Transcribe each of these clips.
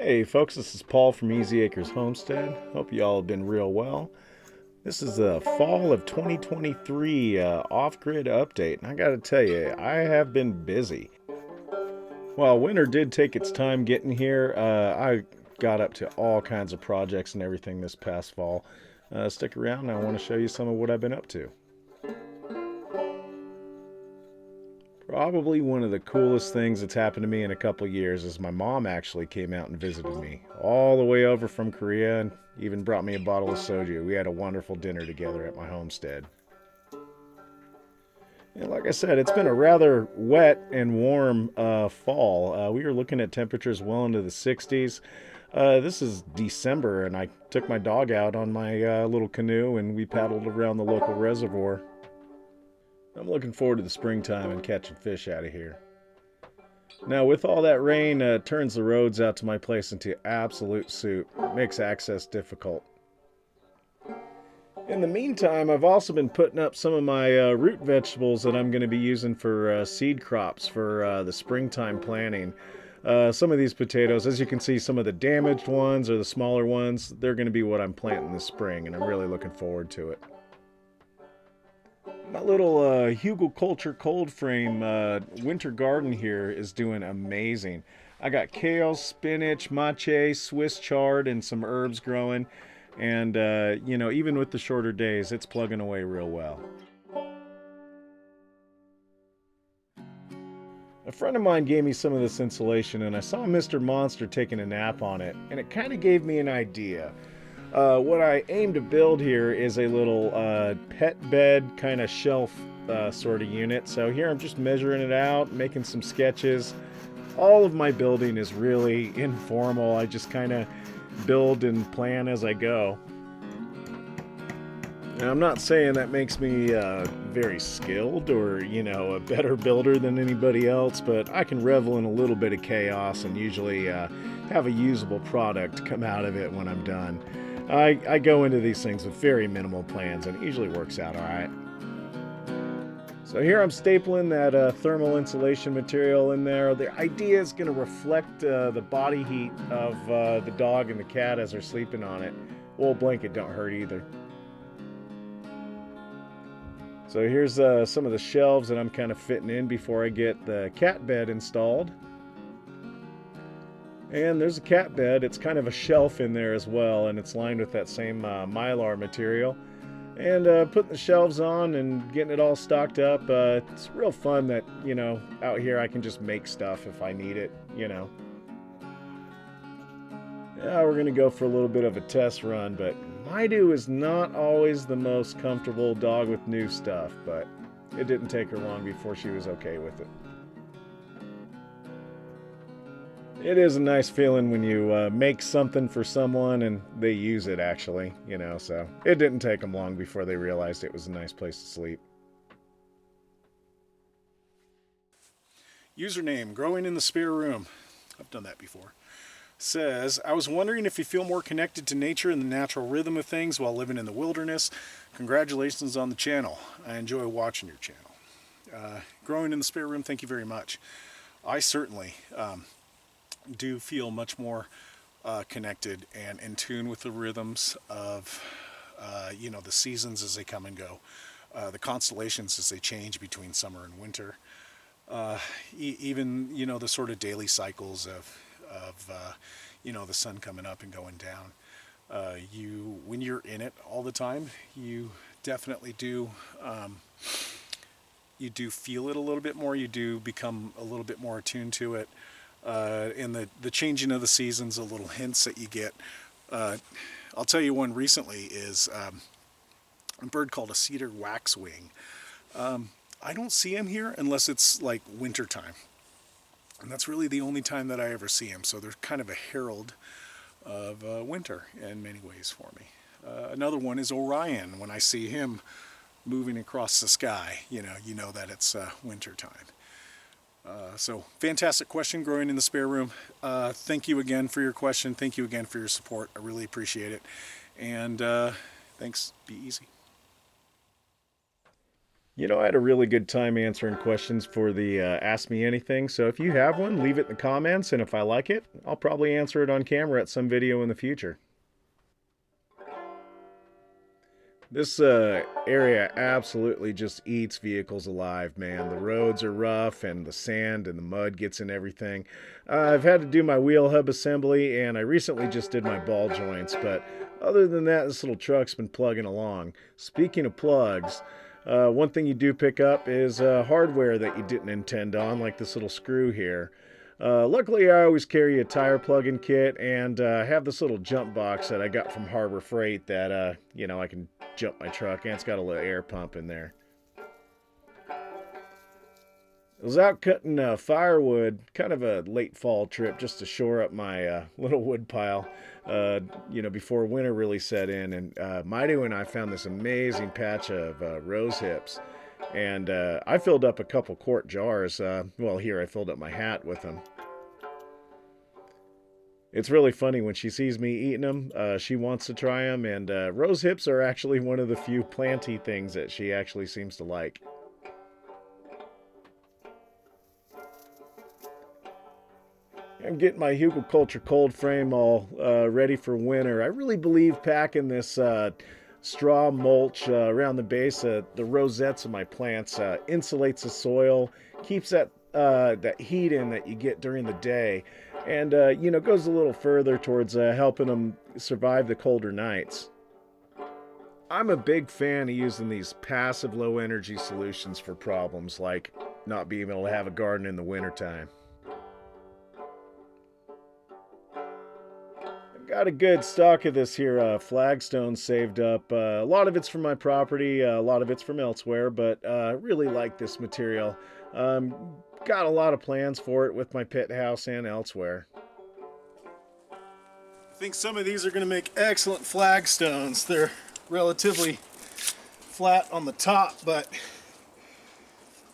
Hey folks, this is Paul from Easy Acres Homestead. Hope you all have been real well. This is the fall of 2023 off-grid update, and I gotta tell you, I have been busy. While winter did take its time getting here, I got up to all kinds of projects and everything this past fall. Stick around, and I want to show you some of what I've been up to. Probably one of the coolest things that's happened to me in a couple years is my mom actually came out and visited me all the way over from Korea and even brought me a bottle of soju. We had a wonderful dinner together at my homestead. And like I said, it's been a rather wet and warm fall. We were looking at temperatures well into the 60s. This is December, and I took my dog out on my little canoe and we paddled around the local reservoir. I'm looking forward to the springtime and catching fish out of here. Now, with all that rain, it turns the roads out to my place into absolute soup. It makes access difficult. In the meantime, I've also been putting up some of my root vegetables that I'm going to be using for seed crops for the springtime planting. Some of these potatoes, as you can see, some of the damaged ones or the smaller ones, they're going to be what I'm planting this spring, and I'm really looking forward to it. My little Hugelkultur cold frame winter garden here is doing amazing. I got kale, spinach, mache, Swiss chard, and some herbs growing. And, even with the shorter days, it's plugging away real well. A friend of mine gave me some of this insulation, and I saw Mr. Monster taking a nap on it, and it kind of gave me an idea. What I aim to build here is a little pet bed kind of shelf sort of unit. So here I'm just measuring it out, making some sketches. All of my building is really informal. I just kind of build and plan as I go. Now, I'm not saying that makes me very skilled or, a better builder than anybody else, but I can revel in a little bit of chaos and usually have a usable product come out of it when I'm done. I go into these things with very minimal plans and it usually works out all right. So here I'm stapling that thermal insulation material in there. The idea is going to reflect the body heat of the dog and the cat as they're sleeping on it. Wool blanket don't hurt either. So here's some of the shelves that I'm kind of fitting in before I get the cat bed installed. And there's a cat bed. It's kind of a shelf in there as well, and it's lined with that same mylar material. And putting the shelves on and getting it all stocked up, it's real fun that, out here I can just make stuff if I need it. Yeah, we're going to go for a little bit of a test run, but Maidu is not always the most comfortable dog with new stuff, but it didn't take her long before she was okay with it. It is a nice feeling when you make something for someone and they use it actually, so it didn't take them long before they realized it was a nice place to sleep. Username, growing in the spare room. I've done that before. Says, I was wondering if you feel more connected to nature and the natural rhythm of things while living in the wilderness. Congratulations on the channel. I enjoy watching your channel. Growing in the spare room, thank you very much. I certainly do feel much more connected and in tune with the rhythms of the seasons as they come and go, the constellations as they change between summer and winter, even the sort of daily cycles of the sun coming up and going down. When you're in it all the time, you definitely do feel it a little bit more. You do become a little bit more attuned to it. In the changing of the seasons, the little hints that you get. I'll tell you one recently is a bird called a cedar waxwing. I don't see him here unless it's like winter time. And that's really the only time that I ever see him. So they're kind of a herald of winter in many ways for me. Another one is Orion. When I see him moving across the sky, you know that it's winter time. So fantastic question, growing in the spare room. Thank you again for your question. Thank you again for your support. I really appreciate it. And thanks. Be easy. I had a really good time answering questions for the Ask Me Anything. So if you have one, leave it in the comments, and if I like it, I'll probably answer it on camera at some video in the future. This area absolutely just eats vehicles alive, man. The roads are rough and the sand and the mud gets in everything. I've had to do my wheel hub assembly and I recently just did my ball joints, but other than that, this little truck's been plugging along. Speaking of plugs, one thing you do pick up is hardware that you didn't intend on, like this little screw here. Luckily, I always carry a tire plug-in kit and have this little jump box that I got from Harbor Freight that, I can jump my truck, and it's got a little air pump in there. I was out cutting firewood, kind of a late fall trip, just to shore up my little wood pile, before winter really set in. And Maidu and I found this amazing patch of rose hips. And I filled up a couple quart jars. Here I filled up my hat with them. It's really funny when she sees me eating them. She wants to try them, and rose hips are actually one of the few planty things that she actually seems to like. I'm getting my hugelkultur cold frame all ready for winter. I really believe packing this straw mulch around the base of the rosettes of my plants insulates the soil, keeps that heat in that you get during the day, and goes a little further towards helping them survive the colder nights. I'm a big fan of using these passive low energy solutions for problems like not being able to have a garden in the wintertime. Got a good stock of this here flagstone saved up. A lot of it's from my property, a lot of it's from elsewhere, but really like this material. Got a lot of plans for it with my pit house and elsewhere. I think some of these are going to make excellent flagstones. They're relatively flat on the top, but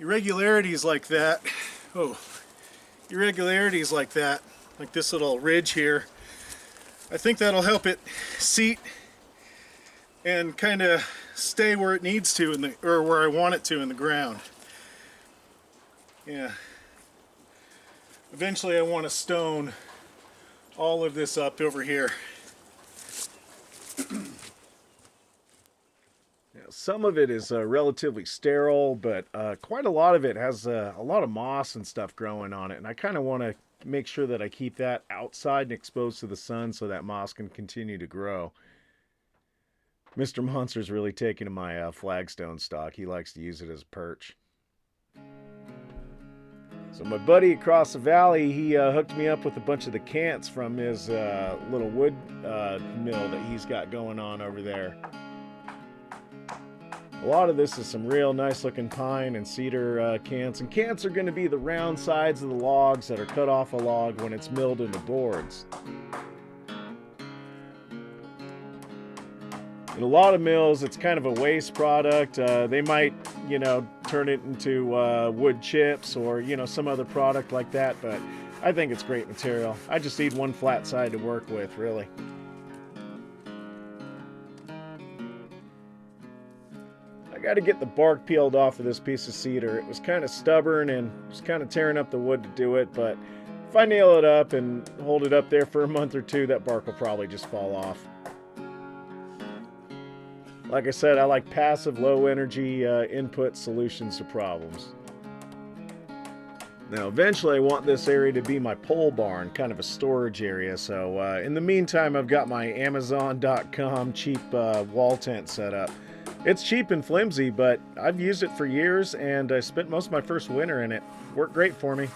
irregularities like that, like this little ridge here, I think that'll help it seat and kind of stay where it needs to or where I want it to in the ground. Yeah. Eventually I want to stone all of this up over here. Some of it is relatively sterile, but quite a lot of it has a lot of moss and stuff growing on it, and I kind of want to make sure that I keep that outside and exposed to the sun so that moss can continue to grow. Mr. Monster's really taking to my flagstone stock. He likes to use it as a perch. So my buddy across the valley, he hooked me up with a bunch of the cants from his little wood mill that he's got going on over there. A lot of this is some real nice looking pine and cedar cants, and cants are going to be the round sides of the logs that are cut off a log when it's milled into boards. In a lot of mills, it's kind of a waste product. They might, turn it into wood chips or, some other product like that, but I think it's great material. I just need one flat side to work with, really. I got to get the bark peeled off of this piece of cedar. It was kind of stubborn and was kind of tearing up the wood to do it, but if I nail it up and hold it up there for a month or two, that bark will probably just fall off. Like I said, I like passive low energy input solutions to problems. Now eventually I want this area to be my pole barn, kind of a storage area, so in the meantime I've got my Amazon.com cheap wall tent set up. It's cheap and flimsy, but I've used it for years, and I spent most of my first winter in it. Worked great for me.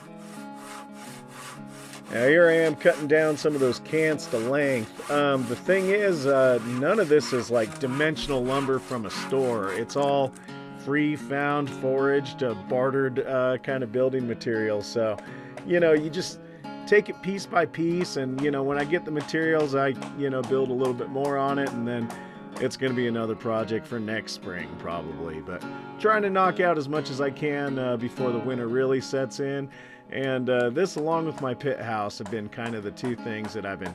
Now here I am cutting down some of those cants to length. The thing is, none of this is like dimensional lumber from a store. It's all free found, foraged, bartered kind of building material. So, you just take it piece by piece, and, when I get the materials, I, build a little bit more on it, and then it's going to be another project for next spring, probably. But trying to knock out as much as I can before the winter really sets in. And this, along with my pit house, have been kind of the two things that I've been,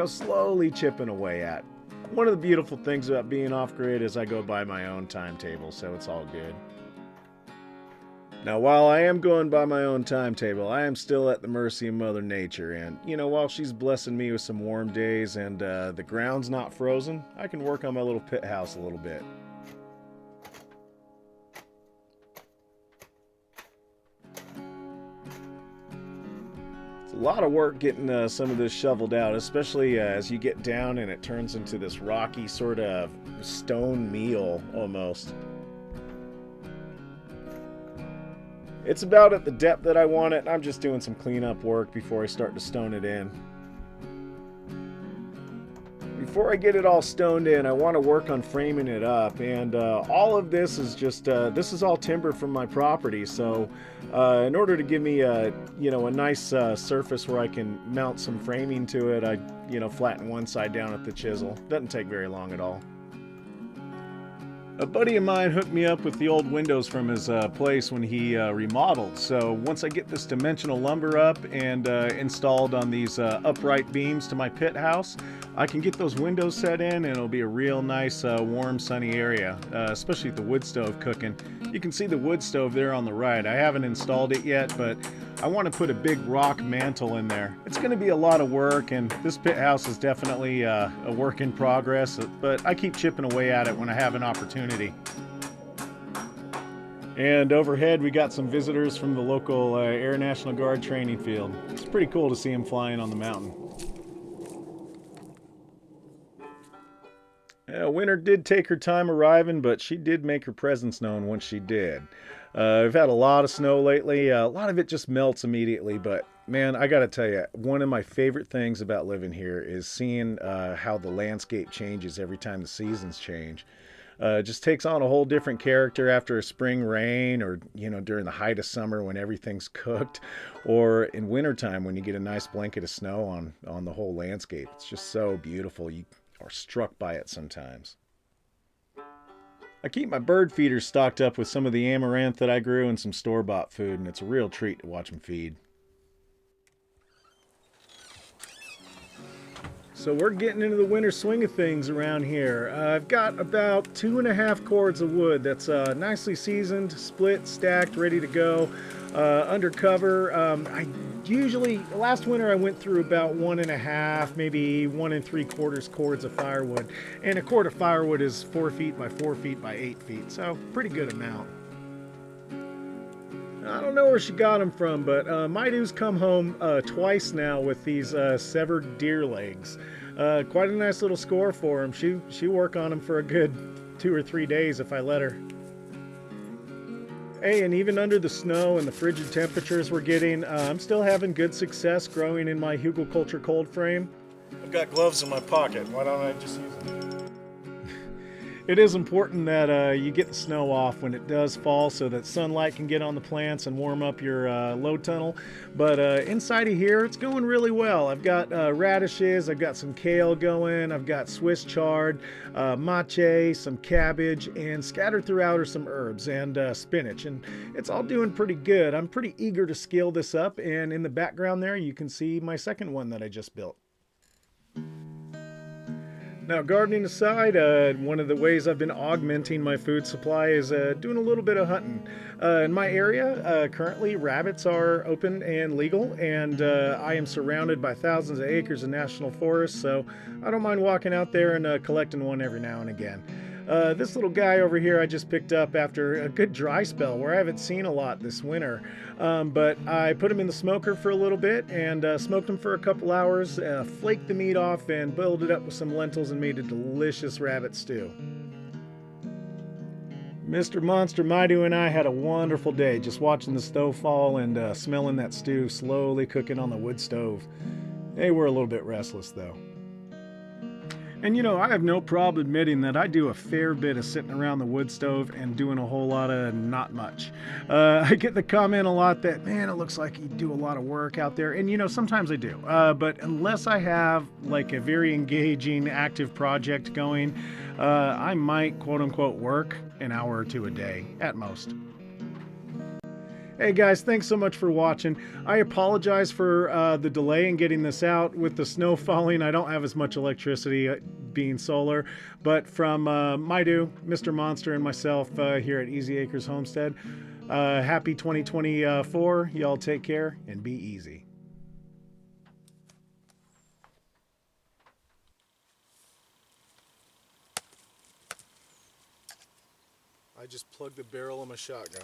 slowly chipping away at. One of the beautiful things about being off-grid is I go by my own timetable, so it's all good. Now, while I am going by my own timetable, I am still at the mercy of Mother Nature. And, while she's blessing me with some warm days and the ground's not frozen, I can work on my little pit house a little bit. It's a lot of work getting some of this shoveled out, especially as you get down and it turns into this rocky sort of stone meal almost. It's about at the depth that I want it, and I'm just doing some cleanup work before I start to stone it in. Before I get it all stoned in, I want to work on framing it up, and all of this is just, this is all timber from my property, so in order to give me a nice surface where I can mount some framing to it, I, flatten one side down with the chisel. Doesn't take very long at all. A buddy of mine hooked me up with the old windows from his place when he remodeled. So once I get this dimensional lumber up and installed on these upright beams to my pit house, I can get those windows set in and it'll be a real nice warm sunny area, especially with the wood stove cooking. You can see the wood stove there on the right. I haven't installed it yet, but I want to put a big rock mantle in there. It's going to be a lot of work, and this pit house is definitely a work in progress, but I keep chipping away at it when I have an opportunity. And overhead we got some visitors from the local Air National Guard training field. It's pretty cool to see them flying on the mountain. Winter did take her time arriving, but she did make her presence known once she did. We've had a lot of snow lately. A lot of it just melts immediately, but man, I gotta tell you, one of my favorite things about living here is seeing how the landscape changes every time the seasons change. It just takes on a whole different character after a spring rain, or during the height of summer when everything's cooked, or in wintertime when you get a nice blanket of snow on the whole landscape. It's just so beautiful. You are struck by it sometimes. I keep my bird feeders stocked up with some of the amaranth that I grew and some store-bought food, and it's a real treat to watch them feed. So we're getting into the winter swing of things around here. I've got about 2.5 cords of wood that's nicely seasoned, split, stacked, ready to go. Under cover, last winter I went through about 1.5, maybe 1 3/4 cords of firewood. And a cord of firewood is 4 feet by 4 feet by 8 feet, so pretty good amount. I don't know where she got them from, but Maidu's come home twice now with these severed deer legs. Quite a nice little score for him. She'll work on them for a good 2 or 3 days if I let her. Hey, and even under the snow and the frigid temperatures we're getting, I'm still having good success growing in my hugelkultur cold frame. I've got gloves in my pocket. Why don't I just use them? It is important that you get the snow off when it does fall so that sunlight can get on the plants and warm up your low tunnel. But inside of here, it's going really well. I've got radishes, I've got some kale going, I've got Swiss chard, mache, some cabbage, and scattered throughout are some herbs and spinach. And it's all doing pretty good. I'm pretty eager to scale this up. And in the background there, you can see my second one that I just built. Now, gardening aside, one of the ways I've been augmenting my food supply is doing a little bit of hunting. In my area, currently, rabbits are open and legal, and I am surrounded by thousands of acres of national forest, so I don't mind walking out there and collecting one every now and again. This little guy over here I just picked up after a good dry spell where I haven't seen a lot this winter. But I put him in the smoker for a little bit and smoked him for a couple hours, flaked the meat off, and boiled it up with some lentils and made a delicious rabbit stew. Mr. Monster Maidu and I had a wonderful day just watching the stove fall and smelling that stew slowly cooking on the wood stove. Hey, we're a little bit restless though. And I have no problem admitting that I do a fair bit of sitting around the wood stove and doing a whole lot of not much. I get the comment a lot that, man, it looks like you do a lot of work out there. And sometimes I do. But unless I have like a very engaging, active project going, I might quote unquote work an hour or two a day at most. Hey guys, thanks so much for watching. I apologize for the delay in getting this out. With the snow falling, I don't have as much electricity being solar, but from Maidu, Mr. Monster, and myself here at Easy Acres Homestead, Happy 2024. Y'all take care and be easy. I just plugged the barrel of my shotgun.